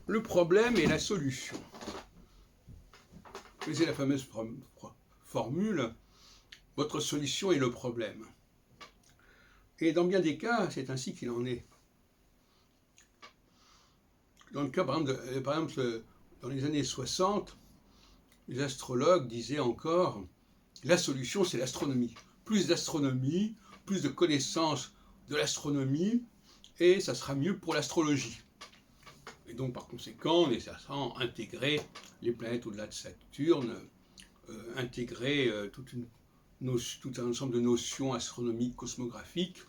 le problème et la solution. C'est la fameuse formule « votre solution est le problème ». Et dans bien des cas, c'est ainsi qu'il en est. Dans le cas, par exemple, dans les années 60, les astrologues disaient encore « la solution, c'est l'astronomie ». Plus d'astronomie, plus de connaissances de l'astronomie, et ça sera mieux pour l'astrologie. Et donc, par conséquent, on est censé intégrer les planètes au-delà de Saturne, intégrer tout un ensemble de notions astronomiques, cosmographiques.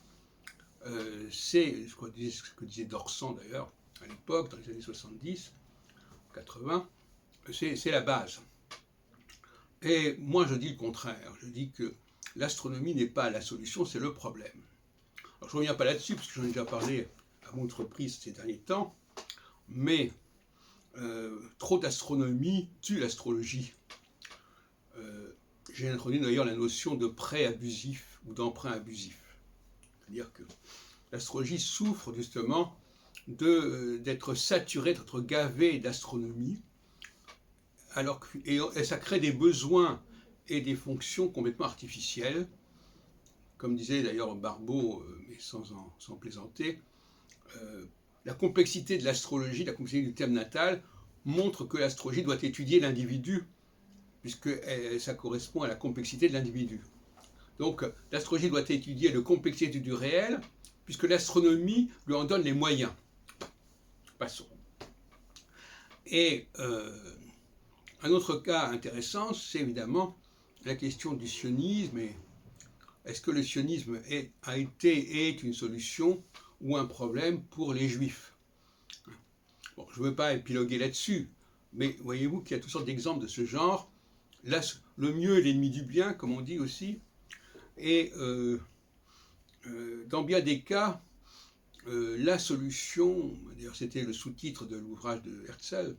C'est ce que disait Dorsan d'ailleurs à l'époque, dans les années 70, 80, c'est la base. Et moi je dis le contraire, je dis que l'astronomie n'est pas la solution, c'est le problème. Alors je ne reviens pas là-dessus, parce que j'en ai déjà parlé à maintes reprises ces derniers temps, mais trop d'astronomie tue l'astrologie. J'ai introduit d'ailleurs la notion de prêt abusif ou d'emprunt abusif. C'est-à-dire que l'astrologie souffre justement d'être saturée, d'être gavée d'astronomie, et ça crée des besoins et des fonctions complètement artificielles. Comme disait d'ailleurs Barbeau, mais sans plaisanter, la complexité de l'astrologie, la complexité du thème natal, montre que l'astrologie doit étudier l'individu, puisque ça correspond à la complexité de l'individu. Donc l'astrologie doit étudier la complexité du réel, puisque l'astronomie lui en donne les moyens. Passons. Et un autre cas intéressant, c'est évidemment la question du sionisme. Est-ce que le sionisme est une solution ou un problème pour les juifs? Bon, je ne veux pas épiloguer là-dessus, mais voyez-vous qu'il y a toutes sortes d'exemples de ce genre. Là, le mieux est l'ennemi du bien, comme on dit aussi. Et dans bien des cas, la solution, d'ailleurs c'était le sous-titre de l'ouvrage de Herzl,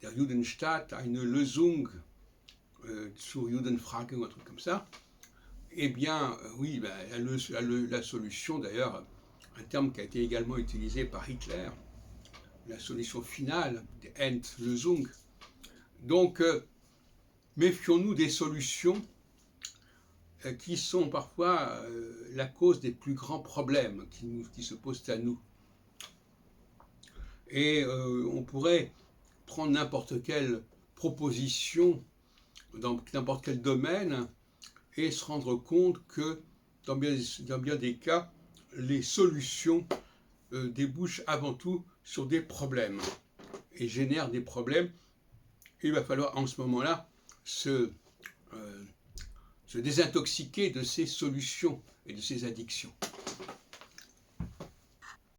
Der Judenstaat, eine Lösung zur Judenfrage, ou un truc comme ça, eh bien, oui, la solution, d'ailleurs, un terme qui a été également utilisé par Hitler, la solution finale, die Endlösung. Donc, méfions-nous des solutions qui sont parfois la cause des plus grands problèmes qui se posent à nous. Et on pourrait prendre n'importe quelle proposition dans n'importe quel domaine et se rendre compte que dans bien des cas, les solutions débouchent avant tout sur des problèmes et génèrent des problèmes. Et il va falloir en ce moment-là se désintoxiquer de ces solutions et de ces addictions.